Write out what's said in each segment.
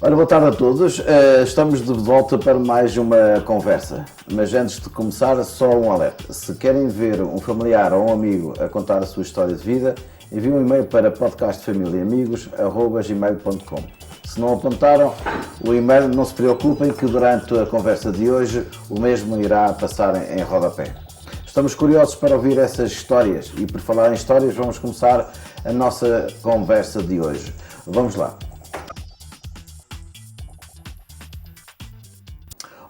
Ora, boa tarde a todos. Estamos de volta para mais uma conversa. Mas antes de começar, só um alerta. Se querem ver um familiar ou um amigo a contar a sua história de vida, enviem um e-mail para podcastfamiliaamigos@gmail.com. Se não apontaram o e-mail, não se preocupem que durante a conversa de hoje o mesmo irá passar em rodapé. Estamos curiosos para ouvir essas histórias e, por falar em histórias, vamos começar a nossa conversa de hoje. Vamos lá.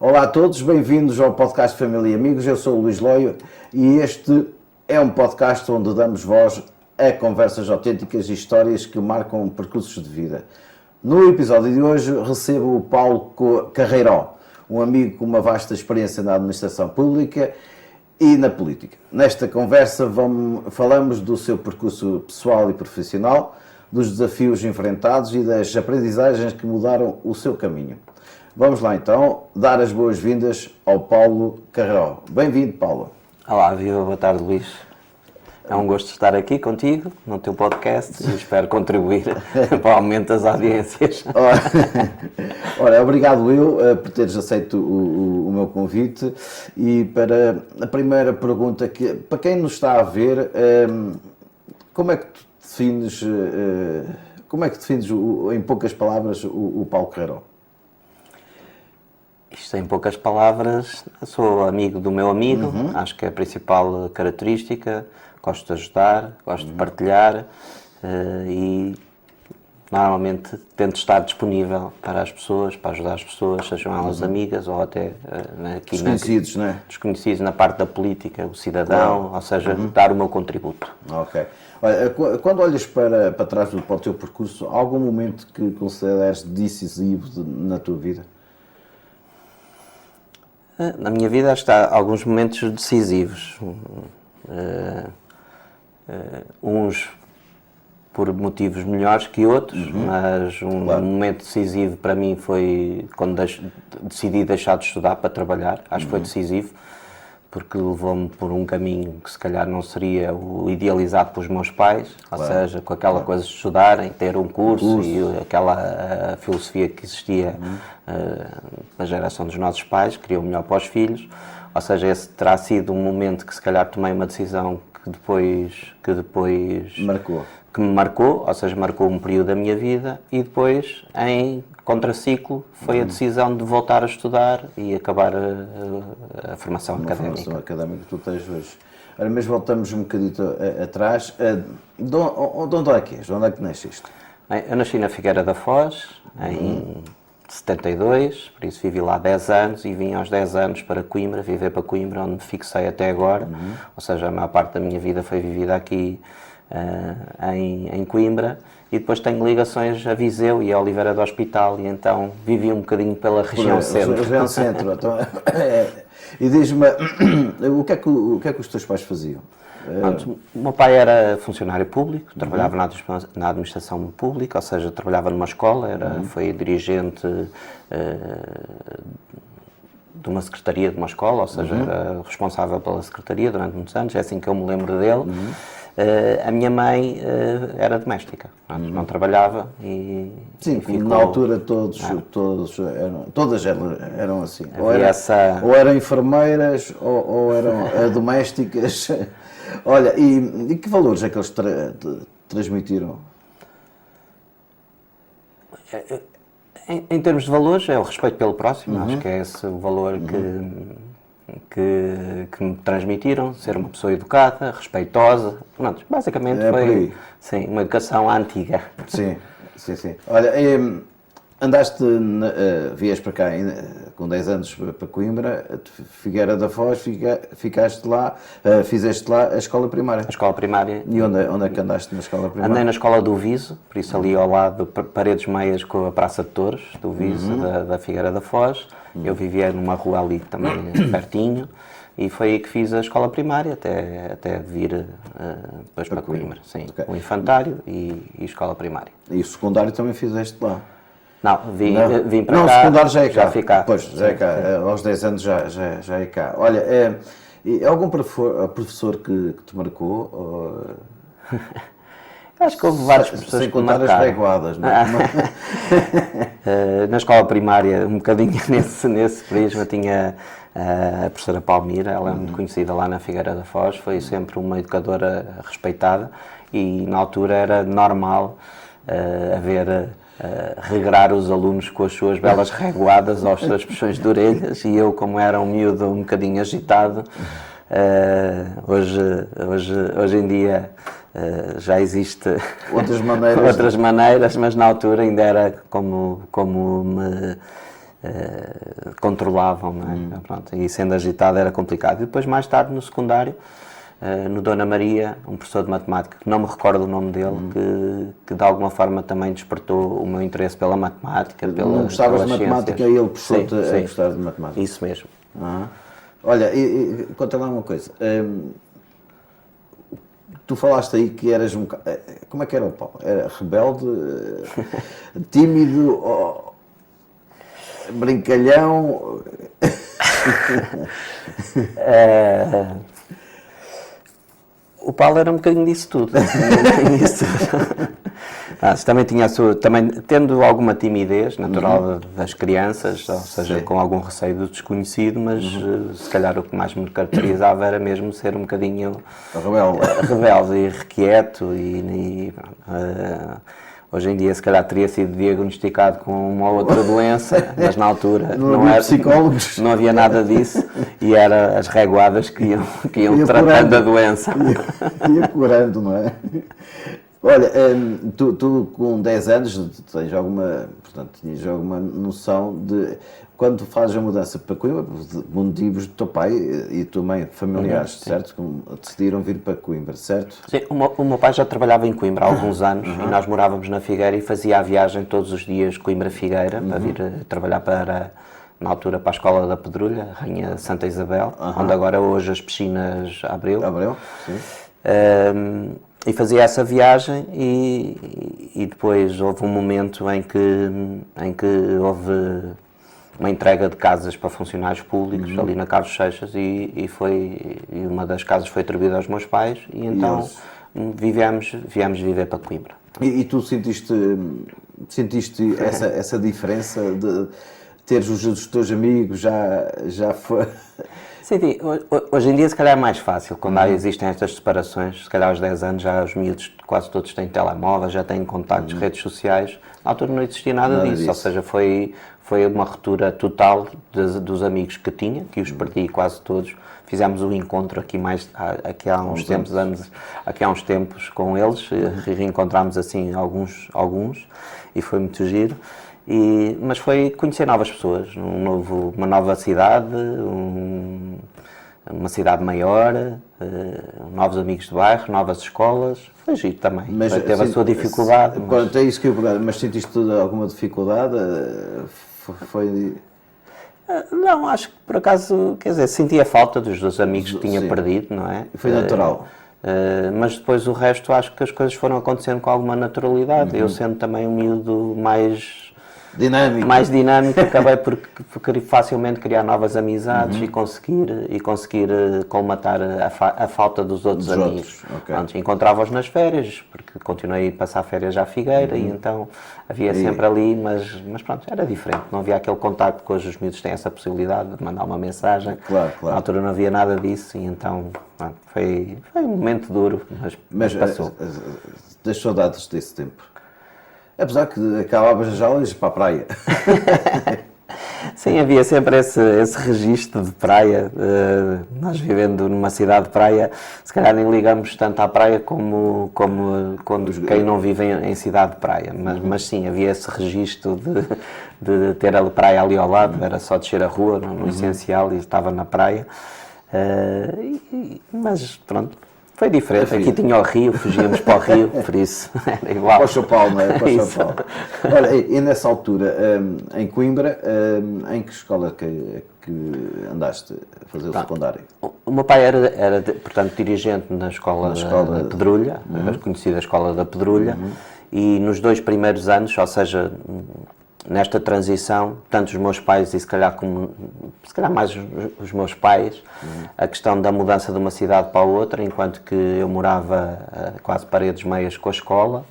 Olá a todos, bem-vindos ao podcast Família e Amigos. Eu sou o Luís Loio e este é um podcast onde damos voz a conversas autênticas e histórias que marcam percursos de vida. No episódio de hoje recebo o Paulo Carreiró, um amigo com uma vasta experiência na administração pública e na política. Nesta conversa falamos do seu percurso pessoal e profissional, dos desafios enfrentados e das aprendizagens que mudaram o seu caminho. Vamos lá então dar as boas-vindas ao Paulo Carreiró. Bem-vindo, Paulo. Olá, viva, boa tarde, Luís. É um gosto estar aqui contigo, no teu podcast, e espero contribuir para o aumento das audiências. Ora, obrigado eu por teres aceito o meu convite. E para a primeira pergunta, para quem nos está a ver, como é que tu defines, em poucas palavras, o Paulo Carreiró? Isto em poucas palavras, eu sou amigo do meu amigo, acho que é a principal característica. Gosto de ajudar, gosto de partilhar e normalmente tento estar disponível para as pessoas, para ajudar as pessoas, sejam elas amigas ou até aqui desconhecidos, não é? Desconhecidos na parte da política, o cidadão, ou seja, dar o meu contributo. Ok. Olha, quando olhas para trás para o teu percurso, há algum momento que consideres decisivo na tua vida? Na minha vida acho que há alguns momentos decisivos. Uns por motivos melhores que outros, mas um momento decisivo para mim foi quando decidi deixar de estudar para trabalhar. Acho que foi decisivo, porque levou-me por um caminho que se calhar não seria o idealizado pelos meus pais, ou seja, com aquela coisa de estudarem, ter um curso e aquela filosofia que existia na geração dos nossos pais, queria o melhor para os filhos. Ou seja, esse terá sido um momento que se calhar tomei uma decisão que depois me marcou, ou seja, marcou um período da minha vida, e depois, em contraciclo, foi a decisão de voltar a estudar e acabar a formação académica. Formação académica que tu tens hoje. Agora, mas voltamos um bocadito atrás. De onde é que és? Onde é que nasceste? Bem, eu nasci na Figueira da Foz, em 72, por isso vivi lá 10 anos e vim aos 10 anos para Coimbra, viver para Coimbra, onde me fixei até agora. Ou seja, a maior parte da minha vida foi vivida aqui em Coimbra, e depois tenho ligações a Viseu e a Oliveira do Hospital, e então vivi um bocadinho pela região centro. Região centro. Então, e diz-me, o que é que os teus pais faziam? O meu pai era funcionário público, trabalhava na administração pública, ou seja, trabalhava numa escola, foi dirigente de uma secretaria de uma escola, ou seja, era responsável pela secretaria durante muitos anos, é assim que eu me lembro dele. A minha mãe era doméstica, não trabalhava e... Sim, e ficou... na altura todas eram assim. Ou eram enfermeiras ou eram domésticas. Olha, e que valores é que eles transmitiram? Em termos de valores, é o respeito pelo próximo, acho que é esse o valor que me transmitiram, ser uma pessoa educada, respeitosa, pronto, basicamente foi sim, uma educação antiga. Sim. Olha, vieste para cá com 10 anos para Coimbra, Figueira da Foz, ficaste lá, fizeste lá a escola primária. A escola primária. E onde é que andaste na escola primária? Andei na escola do Viso, por isso ali ao lado, paredes meias com a Praça de Touros, do Viso, da Figueira da Foz. Eu vivia numa rua ali também pertinho, e foi aí que fiz a escola primária, até vir depois para Coimbra. Sim, o infantário e escola primária. E o secundário também fizeste lá? Não, vim para cá. Não, o secundário já é cá. Já fiz cá. Pois, já é cá. Aos 10 anos já é cá. Olha, algum professor que te marcou? Acho que houve várias pessoas sem que me contar as marcaram. reguadas, não é? Na escola primária, um bocadinho nesse prisma, tinha a professora Palmira, ela é muito conhecida lá na Figueira da Foz, foi sempre uma educadora respeitada e na altura era normal haver regrar os alunos com as suas belas reguadas aos seus puxões de orelhas e eu, como era um miúdo um bocadinho agitado, hoje em dia já existe outras maneiras, mas na altura ainda era como me controlavam, não é? Pronto, e sendo agitado era complicado. E depois, mais tarde, no secundário, no Dona Maria, um professor de matemática, que não me recordo o nome dele, que de alguma forma também despertou o meu interesse pela matemática, Não gostavas de matemática e ele puxou-te a gostar de matemática? Isso mesmo. Olha, conta lá uma coisa. Tu falaste aí que eras um bocado... Como é que era o Paulo? Era rebelde, tímido, brincalhão? O Paulo era um bocadinho disso tudo. Também tinha a sua, tendo alguma timidez natural das crianças, ou seja, com algum receio do desconhecido, mas se calhar o que mais me caracterizava era mesmo ser um bocadinho rebelde e irrequieto hoje em dia se calhar teria sido diagnosticado com uma outra doença, mas na altura não era psicólogos, não havia nada disso e era as reguadas que iam tratando a doença. Ia curando, não é? Olha, tu com 10 anos tens tinhas alguma noção de quando fazes a mudança para Coimbra, por motivos do teu pai e tua mãe familiares, certo? Decidiram vir para Coimbra, certo? Sim, o meu pai já trabalhava em Coimbra há alguns anos e nós morávamos na Figueira e fazia a viagem todos os dias Coimbra-Figueira para vir trabalhar na altura para a Escola da Pedrulha, Rainha Santa Isabel, onde agora hoje as piscinas Abreu. Sim. E fazia essa viagem e depois houve um momento em que houve uma entrega de casas para funcionários públicos ali na Carlos Seixas e uma das casas foi atribuída aos meus pais e então viemos viver para Coimbra. E tu sentiste essa diferença de teres os teus amigos já foi... Senti, hoje em dia se calhar é mais fácil, quando existem estas separações, se calhar aos 10 anos já os miúdos quase todos têm telemóvel, já têm contactos, redes sociais, na altura não existia nada disso, ou seja, foi uma ruptura total dos amigos que tinha, que os perdi quase todos, fizemos um encontro aqui há uns tempos com eles, reencontramos assim alguns e foi muito giro. Mas foi conhecer novas pessoas, uma nova cidade, uma cidade maior, novos amigos de bairro, novas escolas, foi giro também, mas teve a sua dificuldade. É isso que eu pergunto, mas sentiste alguma dificuldade? Não, acho que por acaso, quer dizer, sentia falta dos amigos que tinha perdido, não é? Foi natural. Mas depois o resto acho que as coisas foram acontecendo com alguma naturalidade, eu sendo também um miúdo mais dinâmico, acabei por facilmente criar novas amizades e conseguir colmatar a falta dos outros amigos. Antes encontrava-os nas férias, porque continuei a passar férias à Figueira e então havia sempre ali, mas pronto, era diferente, não havia aquele contacto que hoje os miúdos têm essa possibilidade de mandar uma mensagem. Claro. Na altura não havia nada disso e então foi um momento duro, mas passou. Das saudades desse tempo? Apesar que acabavas as aulas para a praia. Sim, havia sempre esse registro de praia. Nós vivendo numa cidade de praia, se calhar nem ligamos tanto à praia como quando quem não vive em cidade de praia. Mas sim, havia esse registro de ter a praia ali ao lado, era só descer a rua, no essencial, e estava na praia. Mas pronto. Foi diferente, aqui tinha o rio, fugíamos para o rio, por isso era igual. Para o São Paulo, não é? Para o São Paulo. Olha, e nessa altura, em Coimbra, em que escola que andaste a fazer o secundário? O meu pai era portanto, dirigente na escola da Pedrulha, a conhecida Escola da Pedrulha, e nos 2 primeiros anos, ou seja, nesta transição, tanto os meus pais e se calhar mais os meus pais, a questão da mudança de uma cidade para a outra, enquanto que eu morava a quase paredes meias com a escola,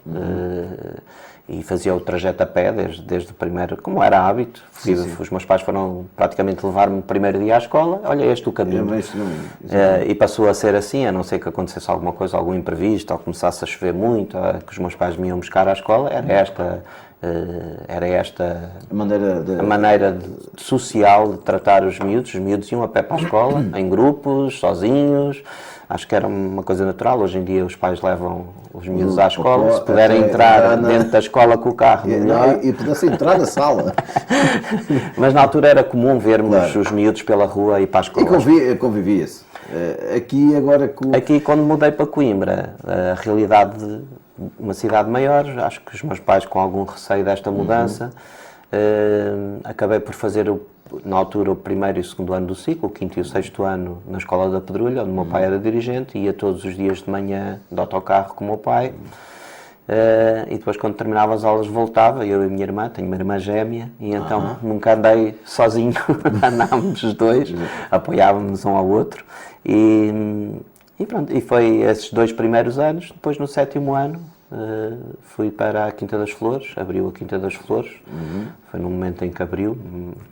e fazia o trajeto a pé desde o primeiro, como era hábito. Os meus pais foram praticamente levar-me o primeiro dia à escola, olha, este o caminho. E passou a ser assim, a não ser que acontecesse alguma coisa, algum imprevisto, ou começasse a chover muito, que os meus pais me iam buscar à escola, era esta a maneira social de tratar os miúdos. Os miúdos iam a pé para a escola, em grupos, sozinhos. Acho que era uma coisa natural. Hoje em dia os pais levam os miúdos à escola, se puderem entrar dentro da escola com o carro. E pudessem entrar na sala. Mas na altura era comum vermos os miúdos pela rua e para a escola. E convivia-se. Aqui quando mudei para Coimbra, a realidade de uma cidade maior, acho que os meus pais com algum receio desta mudança, acabei por fazer na altura o primeiro e o segundo ano do ciclo, o quinto e o sexto ano na Escola da Pedrulha, onde o meu pai era dirigente, ia todos os dias de manhã de autocarro com o meu pai, e depois quando terminava as aulas voltava, eu e a minha irmã, tenho uma irmã gêmea, e então nunca andei sozinho, andávamos os dois, apoiávamos um ao outro, e pronto, e foi esses 2 primeiros anos. Depois no 7º ano fui para a Quinta das Flores, abriu a Quinta das Flores, foi no momento em que abriu,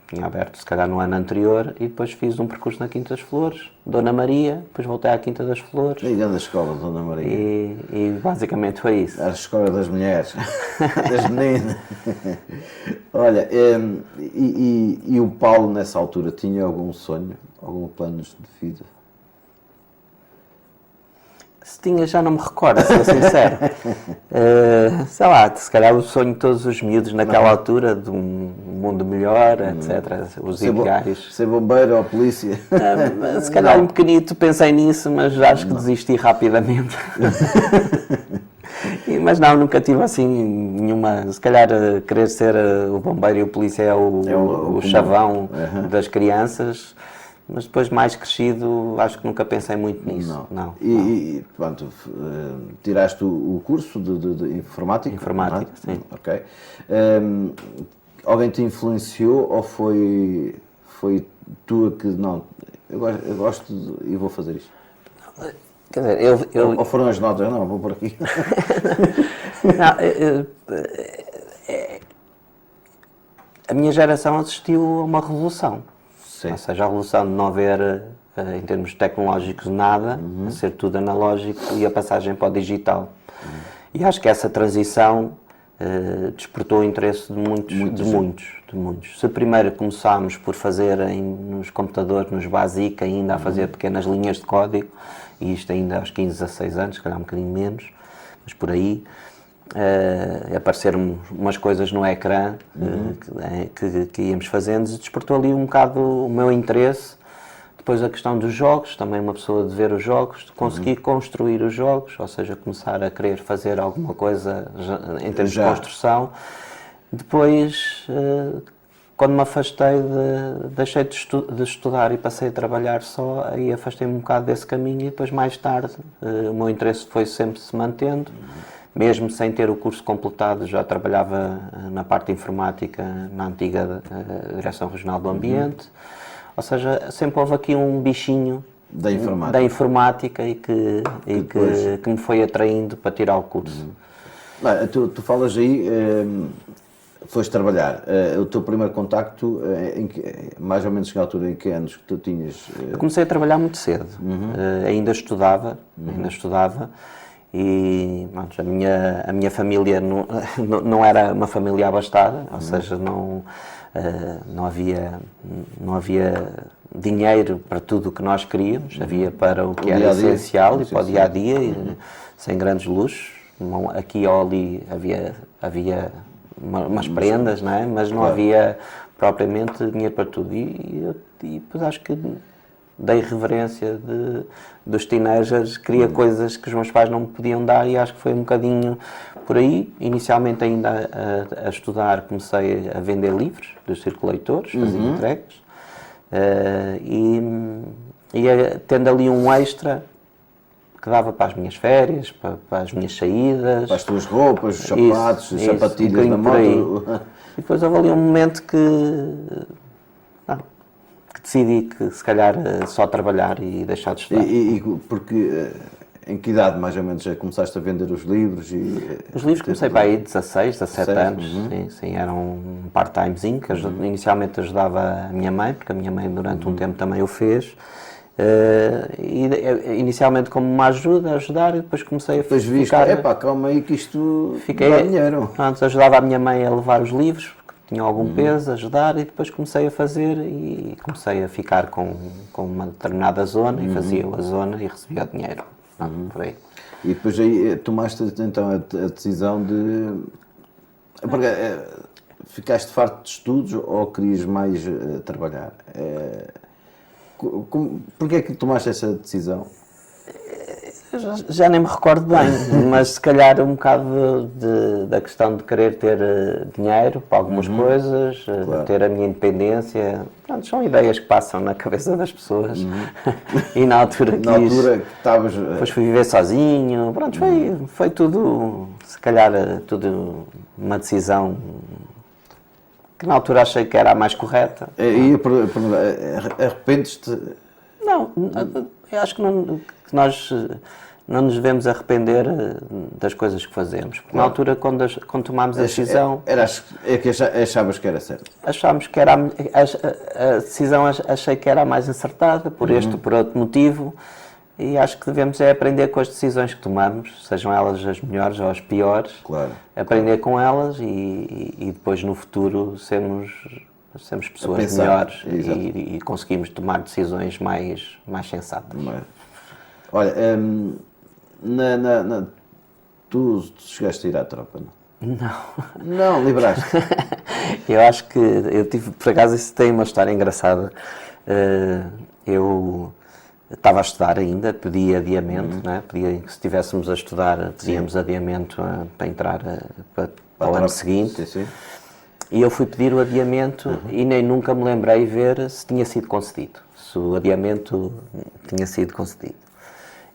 tinha aberto se calhar no ano anterior, e depois fiz um percurso na Quinta das Flores, Dona Maria, depois voltei à Quinta das Flores. E grande escola, Dona Maria. E basicamente foi isso. A escola das mulheres, das meninas. Olha, e o Paulo nessa altura tinha algum sonho, algum plano de vida? Se tinha, já não me recordo, sou sincero. Sei lá, se calhar o sonho de todos os miúdos naquela altura, de um mundo melhor, etc. Os ideais. Ser bombeiro ou polícia? Se calhar um pequenito pensei nisso, mas acho que desisti rapidamente. Mas não, nunca tive assim nenhuma. Se calhar querer ser o bombeiro e o polícia é o chavão das crianças. Mas depois, mais crescido, acho que nunca pensei muito nisso. Não. E pronto, tiraste o curso de informática? Informática, sim. Ok. Alguém te influenciou ou foi tu que, não, eu gosto e vou fazer isto? Quer dizer, Ou foram as notas? Não, vou por aqui. A minha geração assistiu a uma revolução. Sim. Ou seja, a revolução de não haver, em termos tecnológicos, nada, a ser tudo analógico, e a passagem para o digital. E acho que essa transição despertou o interesse de muitos. Se primeiro começámos por fazer nos computadores, nos BASIC, ainda a fazer pequenas linhas de código, e isto ainda aos 15, 16 anos, se calhar um bocadinho menos, mas por aí, apareceram umas coisas no ecrã que íamos fazendo, e despertou ali um bocado o meu interesse. Depois a questão dos jogos, também uma pessoa de ver os jogos, de conseguir construir os jogos, ou seja, começar a querer fazer alguma coisa em termos de construção. Depois, quando me afastei, deixei de estudar e passei a trabalhar só, aí afastei-me um bocado desse caminho, e depois mais tarde o meu interesse foi sempre se mantendo. Mesmo sem ter o curso completado, já trabalhava na parte informática na antiga Direção Regional do Ambiente. Ou seja, sempre houve aqui um bichinho da informática e que me foi atraindo para tirar o curso. Tu falas aí, foste trabalhar. O teu primeiro contacto, mais ou menos que altura, em que anos que tu tinhas? Eu comecei a trabalhar muito cedo. Ainda estudava. E a minha família não era uma família abastada, ou seja, não havia dinheiro para tudo o que nós queríamos, havia para o que era essencial e para o dia-a-dia, sem grandes luxos. Aqui ou ali havia umas prendas, não é? Mas não havia propriamente dinheiro para tudo. E depois acho que dei reverência dos teenagers, queria coisas que os meus pais não me podiam dar, e acho que foi um bocadinho por aí. Inicialmente ainda a estudar, comecei a vender livros dos circuleitores, fazia entregas, e tendo ali um extra que dava para as minhas férias, para as minhas saídas. Para as tuas roupas, os sapatos, as sapatilhas da moto. depois houve ali um momento que decidi que se calhar só trabalhar e deixar de estudar. Porque em que idade mais ou menos já começaste a vender os livros? Os livros comecei para aí 16, 17 anos, sim, era um part-timezinho, que inicialmente ajudava a minha mãe, porque a minha mãe durante um tempo também o fez. Inicialmente como uma ajuda, a ajudar, e depois comecei a Depois viste, calma aí que isto dá dinheiro. Antes ajudava a minha mãe a levar os livros, porque tinha algum peso, a ajudar, e depois comecei a fazer e comecei a ficar com uma determinada zona e fazia a zona e recebia o dinheiro. Por aí. E depois aí tomaste então a decisão de... Porque, ficaste farto de estudos ou querias mais trabalhar? Porquê é que tomaste essa decisão? Já nem me recordo bem, mas se calhar um bocado da questão de querer ter dinheiro para algumas coisas, ter a minha independência. Pronto, são ideias que passam na cabeça das pessoas. E na altura Na altura que estavas... Depois fui viver sozinho. Pronto, foi tudo, se calhar, tudo uma decisão que na altura achei que era a mais correta. E arrependes-te? Não, eu acho que nós não nos devemos arrepender das coisas que fazemos. Porque na altura, quando tomámos a decisão... É que achavas que era certo? Achámos que era a decisão, achei que era a mais acertada, por este ou por outro motivo. E acho que devemos aprender com as decisões que tomamos, sejam elas as melhores ou as piores. Claro. Aprender com elas e depois no futuro sermos pessoas melhores e conseguimos tomar decisões mais sensatas. Olha, tu chegaste a ir à tropa, não? Não, livraste. Eu acho que eu tive, por acaso, isso tem uma história engraçada. Eu estava a estudar ainda, pedi adiamento, né? Pedia que se estivéssemos a estudar, pedíamos adiamento para entrar para o ano seguinte. Sim. E eu fui pedir o adiamento e nem nunca me lembrei ver se tinha sido concedido, se o adiamento tinha sido concedido.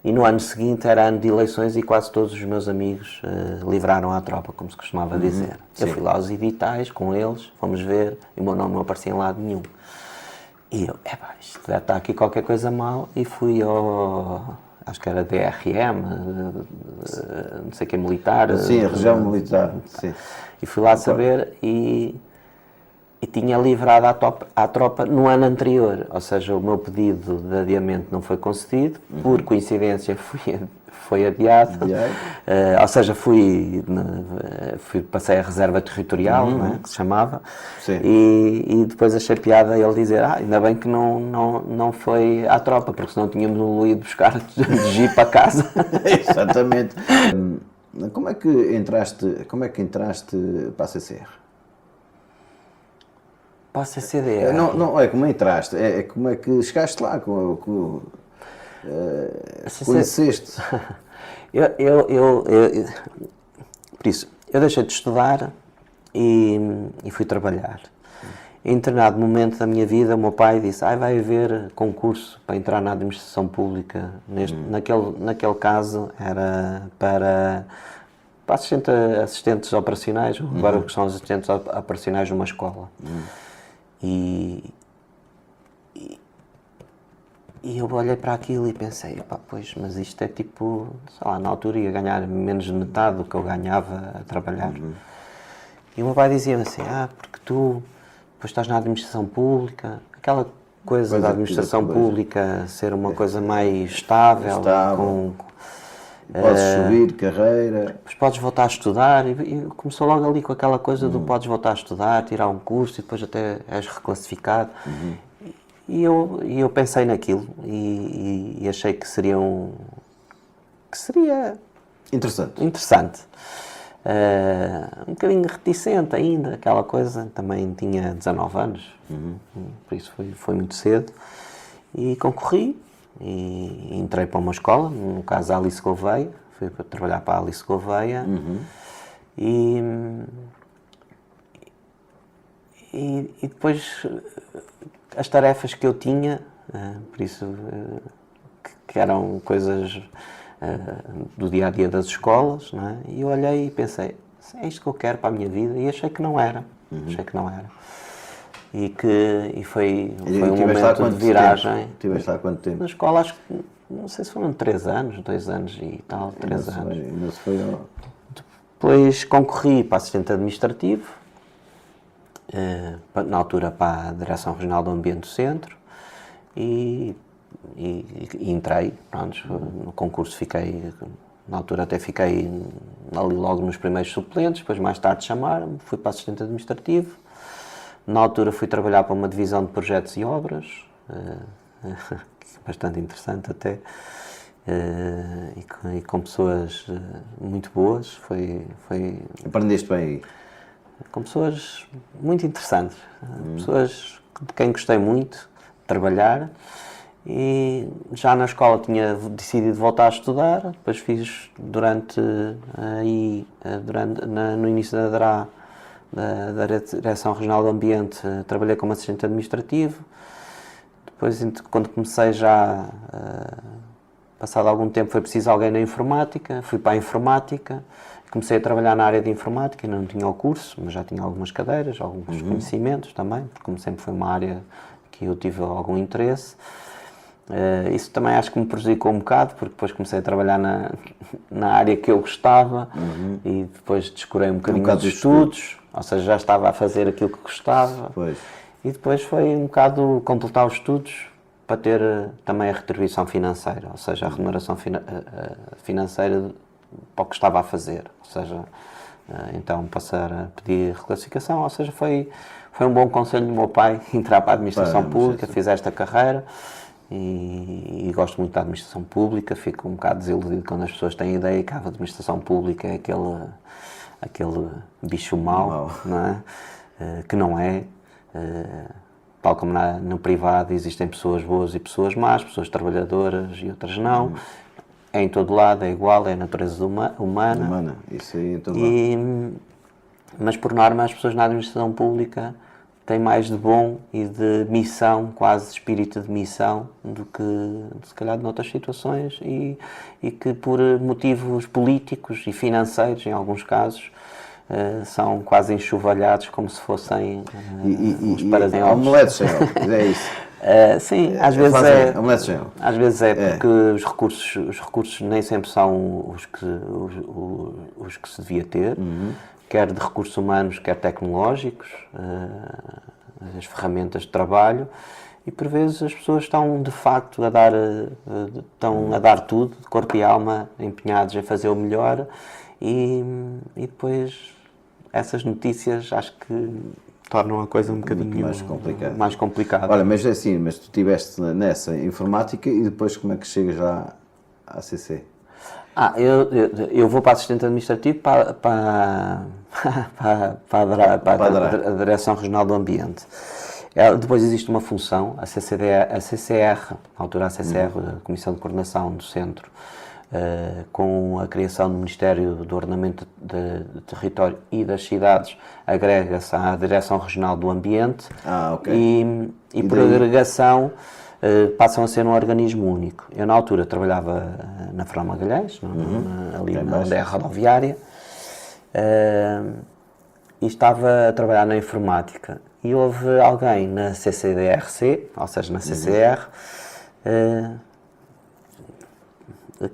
E no ano seguinte era ano de eleições e quase todos os meus amigos livraram à tropa, como se costumava dizer. Eu fui lá aos editais com eles, fomos ver, e o meu nome não aparecia em lado nenhum. E eu, isto deve estar aqui qualquer coisa mal, e fui ao, acho que era DRM, não sei o que, militar. Sim, a região militar, sim. E fui lá saber e tinha livrado à tropa no ano anterior, ou seja, o meu pedido de adiamento não foi concedido, por coincidência foi adiado, ou seja, passei a reserva territorial, não é, que se chamava, e depois achei piada ele dizer, ainda bem que não foi à tropa, porque senão tínhamos ido buscar de jeep para casa. Exatamente. Como é que entraste para a CCR? Para a CCDR? Não é como entraste, é como é que chegaste lá, conheceste. Por isso, eu deixei de estudar e fui trabalhar. Em determinado momento da minha vida, o meu pai disse, vai haver concurso para entrar na administração pública. Naquele caso era para assistentes operacionais, agora que são assistentes operacionais numa escola. E eu olhei para aquilo e pensei, pois, mas isto é tipo, sei lá, na altura ia ganhar menos de metade do que eu ganhava a trabalhar. E o meu pai dizia-me assim, porque tu depois estás na administração pública, aquela coisa da administração pública ser uma coisa mais estável. Podes subir carreira. Depois podes voltar a estudar e começou logo ali com aquela coisa do podes voltar a estudar, tirar um curso e depois até és reclassificado. E eu pensei naquilo e achei que seria interessante. Um bocadinho reticente ainda, aquela coisa, também tinha 19 anos, por isso foi muito cedo, e concorri e entrei para uma escola, no caso a Alice Gouveia, fui para trabalhar para a Alice Gouveia, e depois as tarefas que eu tinha, por isso que eram coisas do dia-a-dia das escolas, não é? E eu olhei e pensei, é isto que eu quero para a minha vida, e achei que não era. achei que não era. E foi E um tiveste lá momento de quanto viragem. tempo? Tiveste lá quanto tempo? Na escola, acho que, não sei se foram 3 anos, 2 anos e tal, 3 anos. Ainda se foi Depois concorri para assistente administrativo, na altura para a Direção Regional do Ambiente do Centro, e entrei, pronto, no concurso fiquei, na altura até fiquei ali logo nos primeiros suplentes, depois mais tarde chamaram-me, fui para assistente administrativo, na altura fui trabalhar para uma divisão de projetos e obras, bastante interessante até, e com pessoas muito boas, foi Aprendeste bem aí? com pessoas muito interessantes, pessoas de quem gostei muito de trabalhar, e já na escola tinha decidido voltar a estudar, depois fiz no início da DRA, da Direção Regional do Ambiente, trabalhei como assistente administrativo, depois quando comecei já, passado algum tempo foi preciso alguém na informática, fui para a informática, comecei a trabalhar na área de informática, não tinha o curso, mas já tinha algumas cadeiras, alguns conhecimentos também, porque como sempre foi uma área que eu tive algum interesse. Isso também acho que me prejudicou um bocado, porque depois comecei a trabalhar na área que eu gostava e depois descurei um bocadinho dos estudos, ou seja, já estava a fazer aquilo que gostava. Pois. E depois foi um bocado completar os estudos para ter também a retribuição financeira, ou seja, a remuneração financeira para o que estava a fazer, ou seja, então passar a pedir reclassificação, ou seja, foi um bom conselho do meu pai entrar para a administração pública, fiz esta carreira e gosto muito da administração pública, fico um bocado desiludido quando as pessoas têm a ideia que a administração pública é aquele bicho mau, não é? Que não é. Tal como no privado existem pessoas boas e pessoas más, pessoas trabalhadoras e outras não. É em todo lado, é igual, é a natureza humana. Isso aí em todo lado. Mas por norma as pessoas na administração pública têm mais de bom e de missão, quase de espírito de missão, do que se calhar noutras situações e que por motivos políticos e financeiros, em alguns casos, são quase enxovalhados como se fossem uns parasitas. Omeletes sem ovos, é isso. Sim, às vezes é. Omeletes sem ovos. Às vezes é porque os recursos nem sempre são os que se devia ter, quer de recursos humanos, quer tecnológicos, as ferramentas de trabalho, e por vezes as pessoas estão de facto a dar tudo, de corpo e alma, empenhados em fazer o melhor, e depois essas notícias acho que tornam a coisa um bocadinho mais complicada. Olha, mas é assim, mas tu estiveste nessa informática e depois como é que chegas lá à CC? Eu vou para assistente administrativo para a Direção Regional do Ambiente. Depois existe uma função, a CCR, na altura a CCR, a Comissão de Coordenação do Centro, com a criação do Ministério do Ordenamento de Território e das Cidades, agrega-se à Direção Regional do Ambiente e por agregação passam a ser um organismo único. Eu na altura trabalhava na Fernão Magalhães, ali onde é a rodoviária, e estava a trabalhar na informática. E houve alguém na CCDRC, ou seja, na CCR,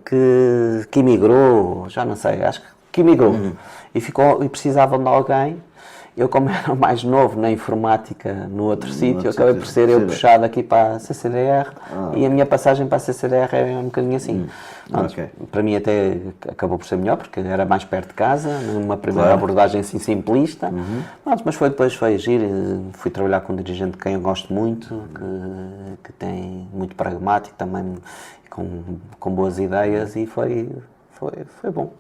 que emigrou, já não sei, acho que emigrou, e precisavam de alguém. Eu, como era mais novo na informática no outro sítio, acabei por ser eu puxado aqui para a CCDR, e a minha passagem para a CCDR é um bocadinho assim. Para mim até acabou por ser melhor, porque era mais perto de casa, numa primeira abordagem assim simplista, mas depois foi agir, fui trabalhar com um dirigente de quem eu gosto muito, que tem muito pragmático também, com boas ideias, e foi bom.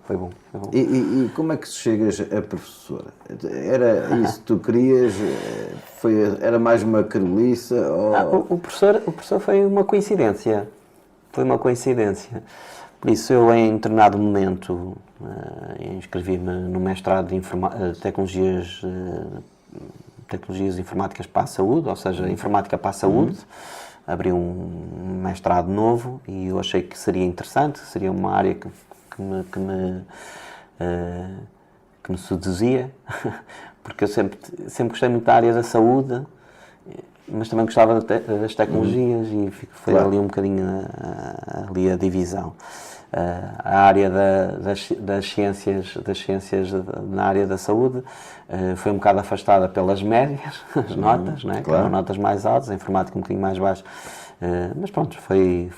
E como é que chegas a professora? Era isso que tu querias? Era mais uma caroliça? Ou... O professor foi uma coincidência. Por isso eu, em determinado momento, inscrevi-me no mestrado de tecnologias informáticas para a saúde, ou seja, informática para a saúde. Abri um mestrado novo e eu achei que seria interessante, seria uma área que me seduzia, porque eu sempre gostei muito da área da saúde, mas também gostava das tecnologias e foi Claro. ali um bocadinho ali a divisão. A área das ciências na área da saúde foi um bocado afastada pelas médias, as notas, né? Que eram notas mais altas, a informática um bocadinho mais baixa, mas pronto, foi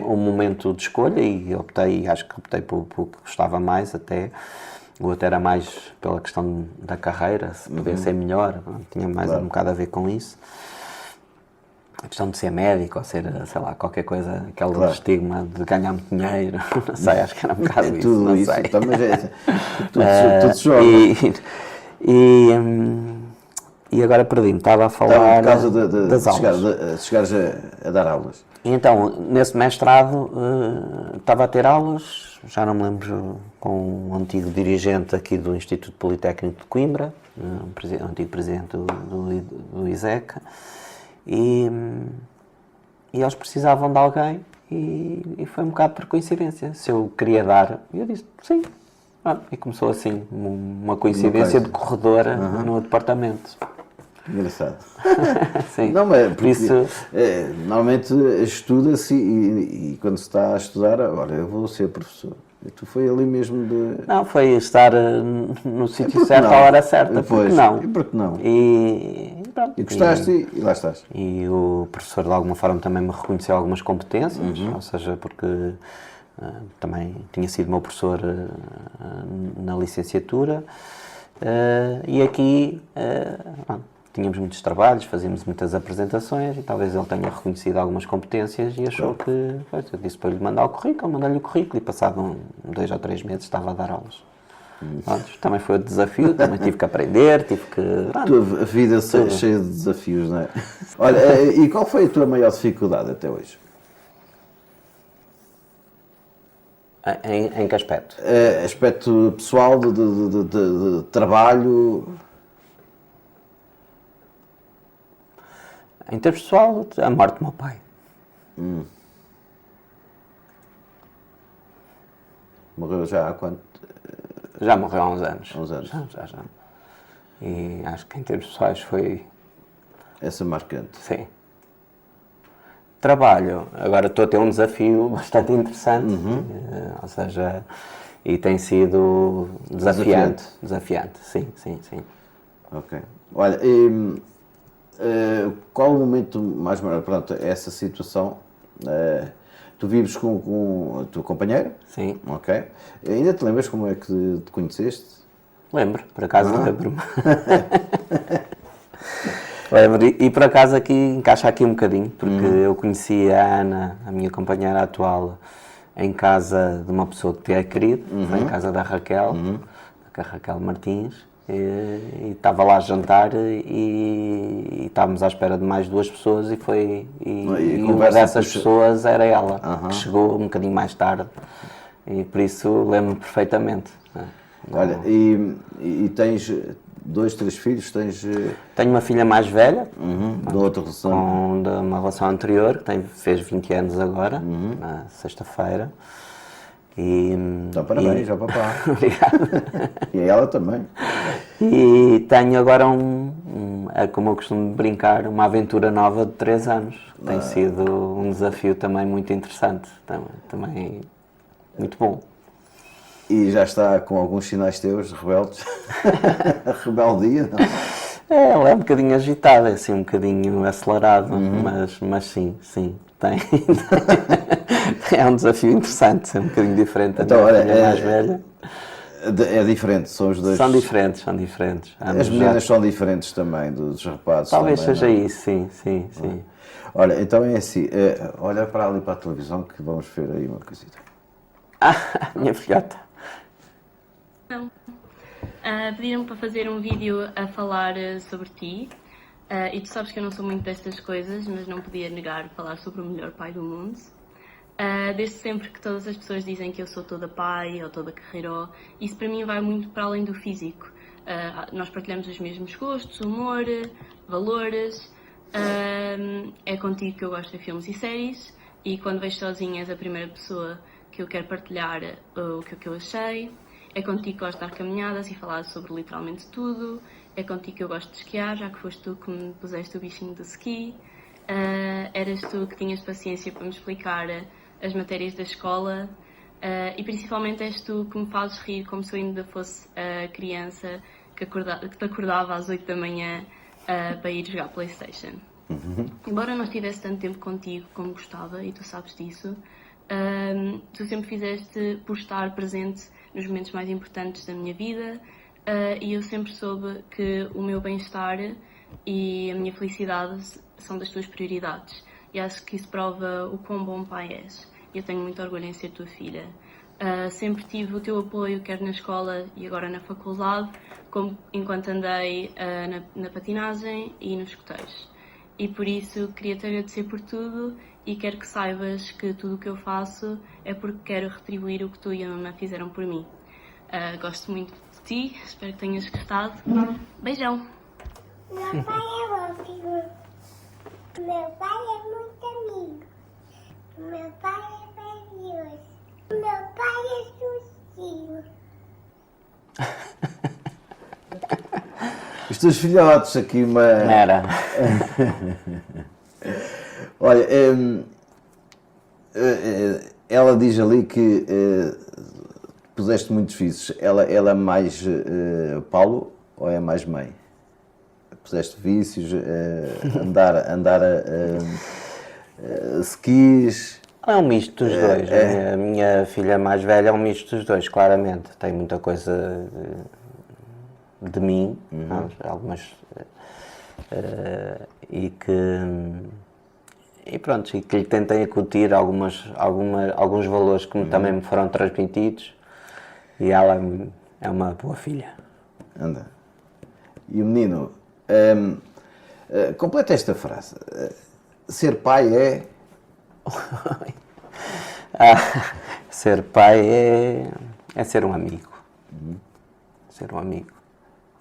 um momento de escolha e acho que optei pelo que gostava mais até. O outro era mais pela questão da carreira, se podia ser melhor, tinha mais um bocado a ver com isso. A questão de ser médico ou ser, sei lá, qualquer coisa, aquele estigma de ganhar muito dinheiro, não sei, acho que era um bocado isso, Tudo não isso, sei. também tudo se joga. E agora perdi-me, estava a falar Por causa das aulas. de chegares a dar aulas. Então, nesse mestrado, estava a ter aulas, já não me lembro, com um antigo dirigente aqui do Instituto Politécnico de Coimbra, um antigo presidente do ISEC, e eles precisavam de alguém e foi um bocado por coincidência. Se eu queria dar, eu disse sim. E começou assim, uma coincidência de corredora no departamento. Engraçado. Sim. Não, é porque isso... normalmente estuda-se e quando se está a estudar, olha, eu vou ser professor. E tu foi ali mesmo de... Não, foi estar no sítio certo não? à hora certa, Pois, porque não. e porque não? E pronto. E gostaste e lá estás. E o professor de alguma forma também me reconheceu algumas competências, ou seja, porque também tinha sido meu professor na licenciatura e aqui tínhamos muitos trabalhos, fazíamos muitas apresentações e talvez ele tenha reconhecido algumas competências e achou que... Eu disse para lhe mandar o currículo, mandei-lhe o currículo e passado 2 ou 3 meses estava a dar aulas. Pronto, também foi um desafio, também tive que aprender, tive que... A tua vida cheia de desafios, não é? Olha, e qual foi a tua maior dificuldade até hoje? Em que aspecto? Aspecto pessoal, de trabalho... Em termos pessoal, a morte do meu pai. Morreu já há quanto? Já morreu há uns anos. Há uns anos. Já. E acho que em termos pessoais foi... Essa marcante. Sim. Trabalho. Agora estou a ter um desafio bastante interessante. Ou seja, e tem sido desafiante. Desafiante, sim. Ok. Olha, qual o momento mais marcante? Pronto, essa situação, tu vives com a tua companheira? Sim. Ok. Ainda te lembras como é que te conheceste? Lembro, por acaso lembro-me. Lembro, e por acaso aqui encaixa aqui um bocadinho, porque eu conheci a Ana, a minha companheira atual, em casa de uma pessoa que te é querido, foi em casa da Raquel, da Raquel Martins, e estava lá a jantar e estávamos à espera de mais 2 pessoas e uma dessas pessoas era ela, que chegou um bocadinho mais tarde, e por isso lembro-me perfeitamente. Olha, e tens 2, 3 filhos? Tenho uma filha mais velha, de outra relação? de uma relação anterior, que fez 20 anos agora, na sexta-feira. Então parabéns ao papá. Obrigado. E a ela também. E tenho agora como eu costumo brincar, uma aventura nova de 3 anos. Tem sido um desafio também muito interessante, também muito bom. E já está com alguns sinais teus rebeldes? A rebeldia, não? Ela é um bocadinho agitada, é assim, um bocadinho acelerado, mas sim, tem. É um desafio interessante, é um bocadinho diferente da minha filha mais velha. É diferente, são os dois. São diferentes. As meninas são diferentes também, dos rapazes. Talvez também, seja não? isso, sim. Olha, então é assim, olha para ali para a televisão que vamos ver aí uma coisita. Minha filhota. Não. Pediram-me para fazer um vídeo a falar sobre ti. E tu sabes que eu não sou muito destas coisas, mas não podia negar falar sobre o melhor pai do mundo. Desde sempre que todas as pessoas dizem que eu sou toda pai ou toda carreiró, isso para mim vai muito para além do físico. Nós partilhamos os mesmos gostos, humor, valores. É contigo que eu gosto de filmes e séries, e quando vejo sozinha és a primeira pessoa que eu quero partilhar o que eu achei. É contigo que gosto de dar caminhadas e falar sobre literalmente tudo. É contigo que eu gosto de esquiar, já que foste tu que me puseste o bichinho do ski. Eras tu que tinhas paciência para me explicar as matérias da escola. E principalmente és tu que me fazes rir como se eu ainda fosse a criança que te acordava às 8 da manhã para ir jogar PlayStation. Embora não estivesse tanto tempo contigo como gostava, e tu sabes disso, tu sempre fizeste por estar presente nos momentos mais importantes da minha vida, e eu sempre soube que o meu bem-estar e a minha felicidade são das tuas prioridades. E acho que isso prova o quão bom pai és. E eu tenho muito orgulho em ser tua filha. Sempre tive o teu apoio, quer na escola e agora na faculdade, como enquanto andei na patinagem e nos escoteiros. E por isso queria-te agradecer por tudo e quero que saibas que tudo o que eu faço é porque quero retribuir o que tu e a mamãe fizeram por mim. Gosto muito de ti, espero que tenhas gostado. Beijão! Meu pai é ótimo. Meu pai é muito amigo. Meu pai é maravilhoso. Meu pai é sustinho. Os teus filhotes aqui, uma... Era. Olha, ela diz ali que puseste muitos vícios. Ela é mais Paulo ou é mais mãe? Puseste vícios, andar skis. É um misto dos dois. A minha filha mais velha é um misto dos dois, claramente. Tem muita coisa de mim, algumas. E pronto, e que lhe tentem acutir alguns valores que também me foram transmitidos. E ela é uma boa filha. Anda. E o menino, completa esta frase. Ser pai é... Ser pai é ser um amigo. Ser um amigo.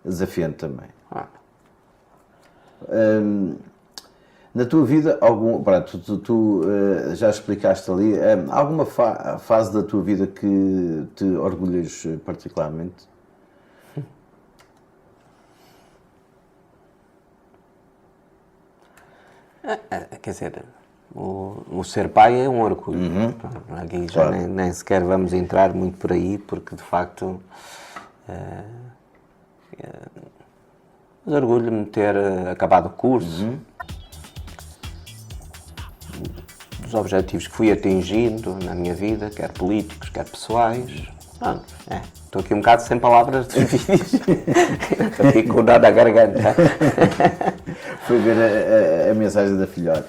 Desafiante também. Na tua vida, tu já explicaste ali, alguma fase da tua vida que te orgulhas particularmente? Quer dizer, o ser pai é um orgulho. Aqui já Claro. nem sequer vamos entrar muito por aí, porque de facto orgulho-me de ter acabado o curso, dos objetivos que fui atingindo na minha vida, quer políticos, quer pessoais. Estou aqui um bocado sem palavras dos vídeos. Estou aqui com o nó na garganta. Foi ver a mensagem da filhota.